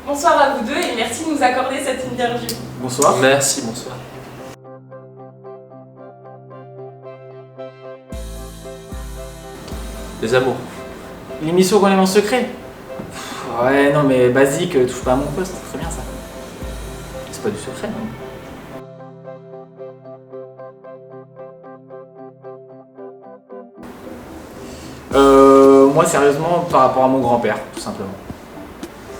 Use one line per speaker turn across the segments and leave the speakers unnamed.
Bonsoir à vous deux et merci de nous accorder cette interview.
Bonsoir.
Merci, bonsoir. Les amours.
L'émission qu'on aime en secret. Ouais, non mais basique, touche pas à mon poste, c'est très bien ça. C'est pas du secret, non? Moi sérieusement par rapport à mon grand-père, tout simplement.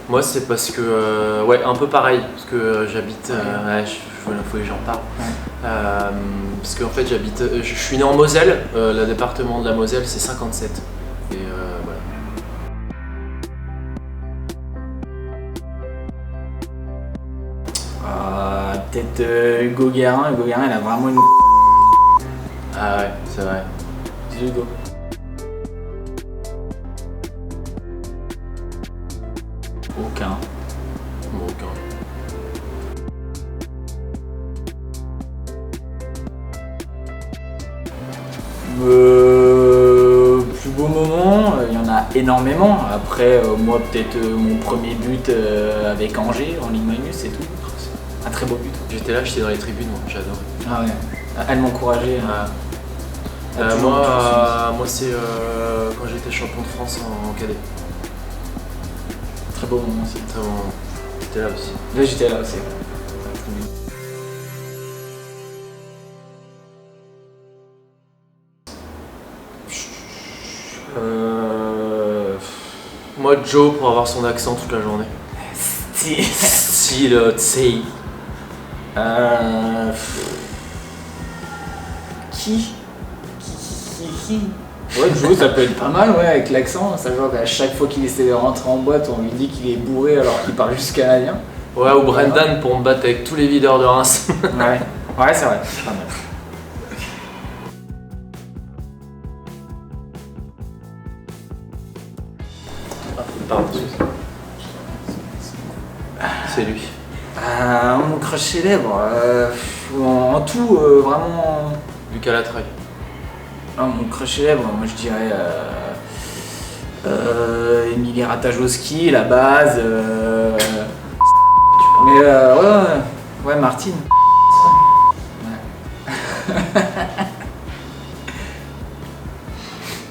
Moi, c'est parce que, ouais, un peu pareil, parce que j'habite, ouais, faut que j'en parle.
Ouais.
Parce qu'en fait, je suis né en Moselle, le département de la Moselle, c'est 57. Et voilà.
Peut-être Hugo Guérin. Hugo Guérin, il a vraiment une.
Ah ouais, c'est vrai.
Dis Hugo. Aucun.
Bon, aucun.
Plus beau moment, il y en a énormément. Après, moi, peut-être mon premier but avec Angers en Ligue Magnus, c'est tout. Un très beau but.
J'étais là, j'étais dans les tribunes, moi, j'adorais.
Ah ouais. Elle m'encourageait.
Moi, c'est quand j'étais champion de France en cadet.
Très beau moment aussi.
Très bon. J'étais là aussi.
Là, j'étais là aussi.
Moi, Joe, pour avoir son accent toute la journée. Style, tsei.
Qui Ouais, Joe, ça peut être pas mal, ouais, avec l'accent. Ça genre qu'à chaque fois qu'il essaie de rentrer en boîte, on lui dit qu'il est bourré alors qu'il parle juste canadien.
Ouais, ou Brendan pour me battre avec tous les videurs de Reims.
Ouais, c'est vrai. Pas mal.
Pardon. C'est lui.
Mon crush célèbre, en tout, vraiment.
Lucas Latreuil.
Mon crush célèbre, moi je dirais Emilie Ratajkowski, la base. Mais ouais, Martine. Ouais.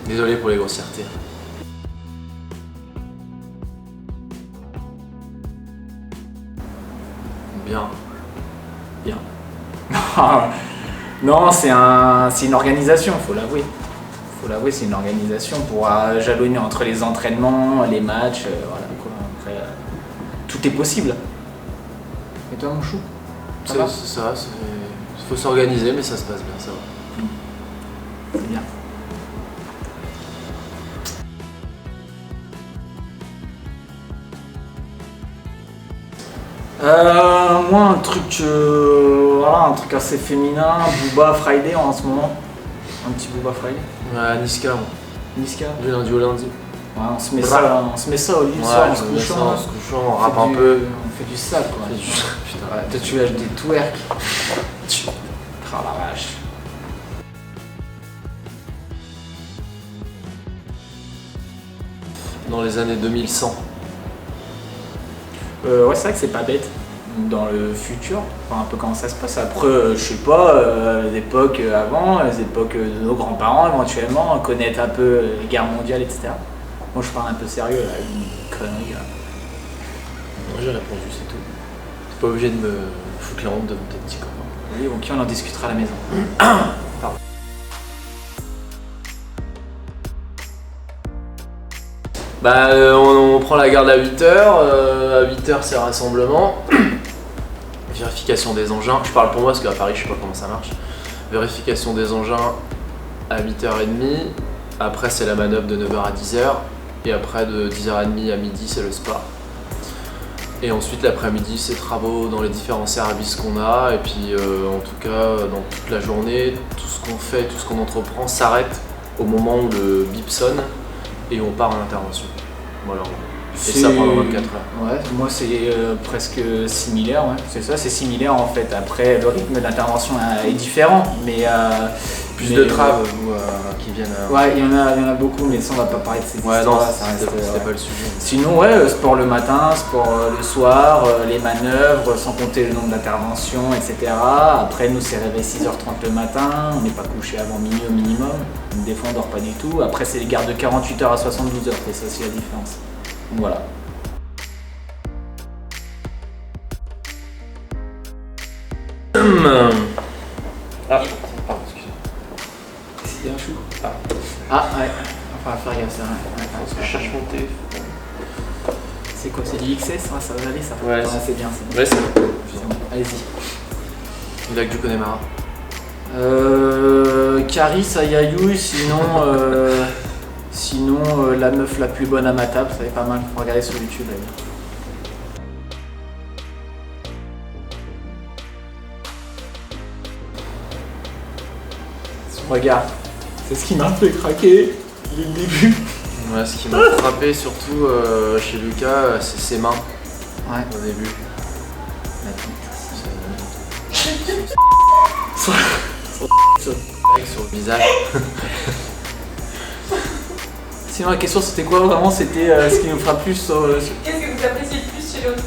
Désolé pour les grossièretés. Bien.
Non, c'est une organisation, faut l'avouer. C'est une organisation pour jalonner entre les entraînements, les matchs, voilà quoi. Après, tout est possible. Et toi, mon chou?
C'est ça, faut s'organiser, mais ça se passe bien, ça va.
C'est bien. Moi, un truc assez féminin, Booba Friday en ce moment. Un petit Booba Friday.
Ouais, Niska, moi.
Niska.
Du lundi au lundi.
Ouais, on se met ça au lit le soir en se couchant.
On rappe un peu.
On fait du sale quoi.
Putain.
Ouais, toi tu lâches des twerk. Oh la vache.
Dans les années 2100.
Ouais, c'est vrai que c'est pas bête. Dans le futur, enfin, un peu comment ça se passe. Après, je sais pas, les époques avant, les époques de nos grands-parents éventuellement, connaître un peu les guerres mondiales, etc. Moi je parle un peu sérieux là, une connerie là.
Moi j'ai répondu, c'est tout. T'es pas obligé de me foutre la honte devant tes petits copains.
Oui, ok, on en discutera à la maison.
Pardon. On prend la garde à 8h, à 8h c'est rassemblement, vérification des engins, je parle pour moi parce qu'à Paris je sais pas comment ça marche, vérification des engins à 8h30, après c'est la manœuvre de 9h à 10h, et après de 10h30 à midi c'est le spa. Et ensuite l'après-midi c'est travaux dans les différents services qu'on a, et puis en tout cas dans toute la journée, tout ce qu'on fait, tout ce qu'on entreprend s'arrête au moment où le bip sonne et on part en intervention. Voilà. Et ça pendant 24 heures.
Ouais, moi c'est presque similaire, ouais. C'est ça, c'est similaire en fait. Après, le rythme d'intervention est différent, mais...
Plus de traves qui viennent...
Ouais, il y en a beaucoup, mais ça on va pas parler de ces histoires.
Ouais, non,
ça reste,
c'était pas le sujet.
Sinon, ouais, sport le matin, sport le soir, les manœuvres, sans compter le nombre d'interventions, etc. Après, nous, c'est réveil 6h30 le matin, on n'est pas couché avant minuit au minimum. Des fois, on dort pas du tout. Après, c'est les gardes de 48 heures à 72 heures, c'est ça aussi la différence. Donc voilà.
Ah, pardon, excusez-moi.
C'est un chou. Ah, ouais. Enfin, faire gaffe, ça. Ouais,
Parce que je cherche mon téléphone.
C'est quoi, c'est du XS? Ouais, ça va aller, ça.
Ouais,
c'est bien, c'est bien.
Ouais, c'est bon.
C'est bon. Allez-y.
Lac du Connemara.
Caris Ayayou, sinon la meuf la plus bonne à ma table, ça va être pas mal, faut regarder sur YouTube d'ailleurs. Son regard, c'est ce qui m'a fait craquer dès le début.
Ouais, ce qui m'a frappé surtout chez Lucas, c'est ses mains
Ouais.
au début. Sur le visage.
Sinon la question c'était quoi vraiment? C'était ce qui nous fera plus
Qu'est-ce que vous appréciez le plus chez l'autre?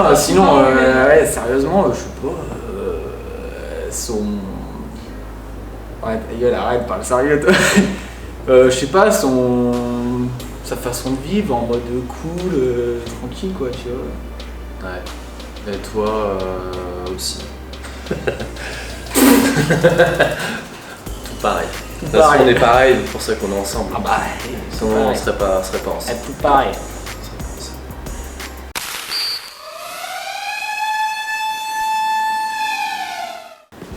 Ouais, sinon, ouais, sérieusement, je sais pas, son... Ouais, ta gueule, arrête, parle sérieux, toi. Je sais pas, sa façon de vivre en mode cool, tranquille, quoi, tu vois.
Ouais. Et toi aussi. Tout pareil. De toute façon, on est pareil, c'est pour ça qu'on est ensemble.
Ah bah,
sinon on serait pas ensemble.
Tout pareil.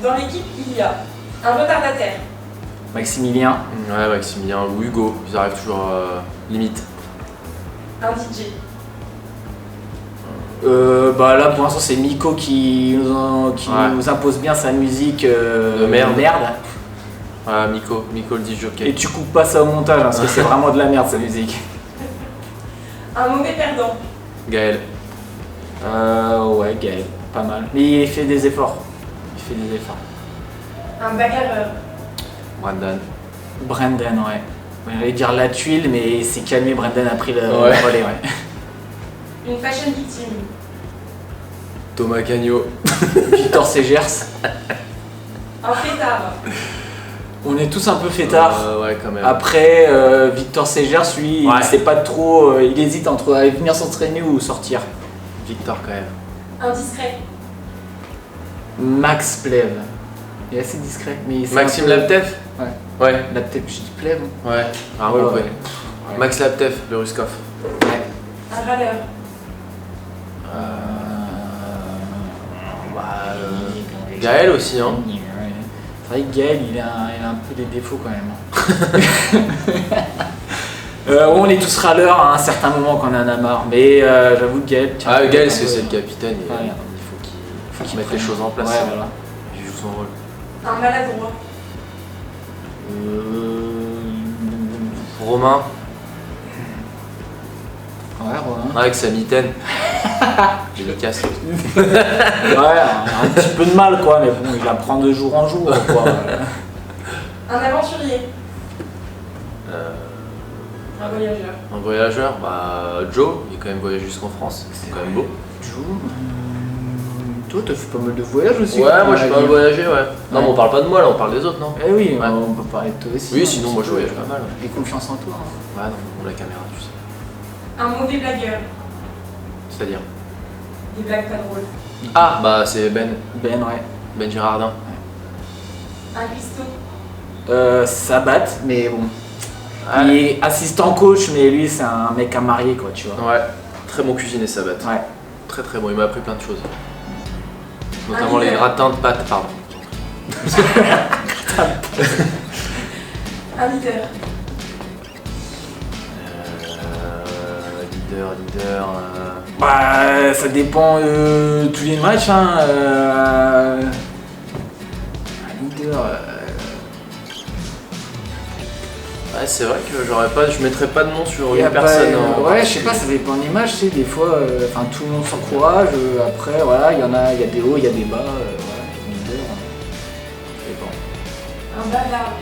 Dans l'équipe, il y a un retardataire,
Maximilien.
Ouais, Maximilien ou Hugo, ils arrivent toujours limite.
un DJ,
Bah là pour l'instant c'est Miko qui nous impose bien sa musique
De merde.
Ouais,
Miko le DJ jockey.
et tu coupes pas ça au montage hein, parce que c'est vraiment de la merde sa musique.
un mauvais perdant,
Gaël.
Ouais Gaël, pas mal. Mais il fait des efforts.
un bagarreur,
Brandon.
Brendan, ouais. On allait dire la tuile mais il s'est calmé, Brendan a pris le
Ouais.
relais, ouais.
une fashion victime,
Thomas Cagno.
Victor Segers.
un fêtard,
On est tous un peu fêtards.
Ouais, quand même.
Après, Victor Segers, lui,
Ouais.
il sait pas trop, il hésite entre aller venir s'entraîner ou sortir.
Victor, quand même.
un discret,
Max Plève. Il est assez discret, mais c'est
Maxime
un peu-
Laptev.
Ouais.
Ouais.
Laptev, je dis Plève.
Ouais. Ah,
Ouais,
ouais,
ouais.
ouais. Max Laptev, le Ruskov.
Ouais.
un râleur,
Gaël aussi, hein.
Ouais. C'est vrai que Gaël, il a un peu des défauts quand même. On est tous râleurs à un certain moment quand on en a marre, mais j'avoue que Gaël... tiens,
Ah, Gaël,
un
c'est
peu-
le capitaine. Et,
Ouais.
il faut qu'il mette les
prenne-
choses en place.
Ouais, voilà.
Il joue son rôle.
un maladroit,
Romain,
Ouais, Romain.
avec sa mitaine. Je le casse.
Ouais, un petit peu de mal quoi, mais bon, il apprend de jour en jour quoi.
un aventurier, un voyageur,
Un voyageur, bah Joe, il est quand même voyagé jusqu'en France. C'est quand même beau.
Toi, t'as fait pas mal de voyages aussi.
Ouais, moi je suis pas mal voyagé, ouais. Non,
Ouais.
mais on parle pas de moi là, on parle des autres, non?
Eh oui,
Ouais.
on peut parler de toi aussi.
Oui,
hein,
sinon
un
moi
petit
je
peu.
voyage pas mal. Ouais,
Et confiance en toi. Hein.
non, on la caméra, tu sais.
un mauvais blagueur,
C'est-à-dire?
des blagues pas drôles,
Ah, bah c'est Ben.
Ben, ouais.
Ben Girardin.
un cuistot,
Sabat, mais bon.
Ouais.
Il est assistant coach, mais lui, c'est un mec à marier quoi, tu vois.
Ouais. Très bon cuisinier, Sabat.
Ouais.
Très très bon, il m'a appris plein de choses. Notamment
Un
les
leader.
gratins de pâtes, pardon.
un leader,
Leader.
Bah, ça dépend tous les matchs. Hein. Un leader.
Ouais, c'est vrai que je mettrais pas de nom sur
Y a
une personne.
ouais, je sais pas, ça dépend de l'image, tu sais, des fois, enfin tout le monde s'encourage, après, voilà, il y a des hauts, il y a des bas, voilà, tout le monde dit, ça dépend.
Un bavard.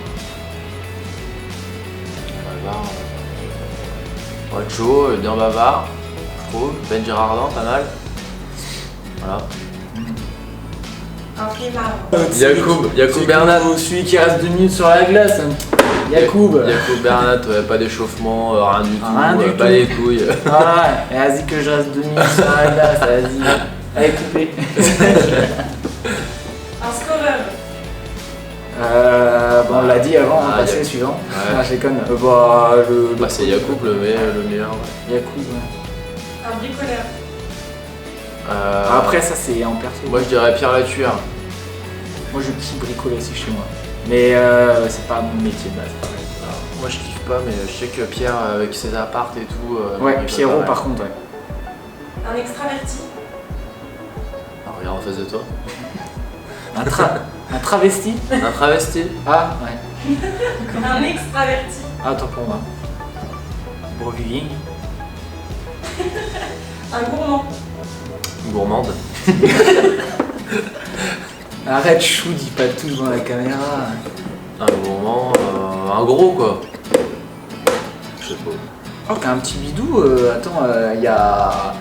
Bavard. Joe, bien bavard, je trouve. Ben Girardin, pas mal. Voilà.
Un flemmard.
Yacoub Bernat.
Celui qui reste 2 minutes sur la glace, Yacoub.
Yacoub Bernat, pas d'échauffement, rien du tout.
Rien du
pas
tout.
les couilles.
Ah ouais, vas-y que je reste 2 minutes sur la glace, vas-y. Allez, coupez.
Un scoreur.
Bon, on l'a dit avant, on va passer
Yacoub.
au suivant.
Ouais.
Ah, je déconne.
Bah, c'est Yacoub le meilleur. Ouais.
Yacoub, ouais.
Un bricoleur.
Après, ça, c'est en perso.
Moi je dirais Pierre Latueur.
Moi, je kiffe bricoler aussi chez moi. Mais c'est pas mon métier de base.
Moi je kiffe pas, mais je sais que Pierre avec ses apparts et tout.
Ouais,
il
Pierrot,
pas mal.
par contre, ouais.
Un extraverti.
Ah, regarde en face de toi.
Un travesti.
Un travesti.
Ah, ouais.
Un extraverti.
Ah, attends pour moi. Brevillier.
Un gourmand.
Gourmande.
Arrête, chou, dis pas tout devant la caméra.
Un gourmand. Un gros quoi. Je sais pas.
Oh, t'as un petit bidou. Attends, il y a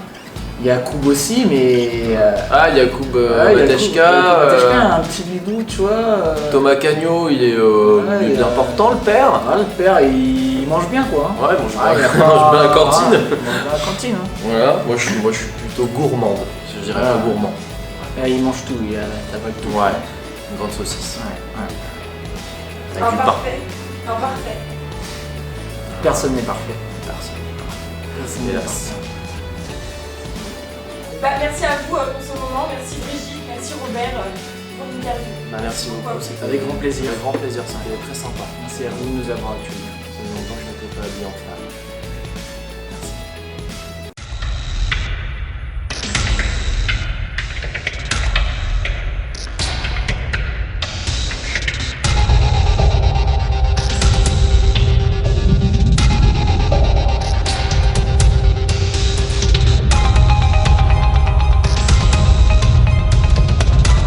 Yacoub aussi, mais.
Ah, Yacoub
Bateshka.
Bateshka.
Un petit bidou, tu vois.
Thomas Cagnot, il est
il
important le père.
Ah, le père, il mange bien, quoi.
Ouais, bon, je
Ah, il a
mange bien à la cantine.
Il mange bien à la cantine, hein.
Voilà, moi je suis plutôt gourmande. Je dirais
Ah.
pas gourmand.
Là, il mange tout, il t'avale tout.
Ouais, une grande saucisse.
Ouais.
Avec du pain.
Imparfait. Imparfait.
Personne n'est parfait.
Personne.
Personne n'est
Hélas.
parfait.
Bah, merci à vous pour ce moment. Merci Brigitte. Merci Robert pour l'interview.
Bah, merci beaucoup. C'était
Avec grand plaisir.
Avec grand plaisir, c'était très sympa.
Merci à vous de nous avoir accueillis.
Ça faisait longtemps que je n'étais pas habillé en femme.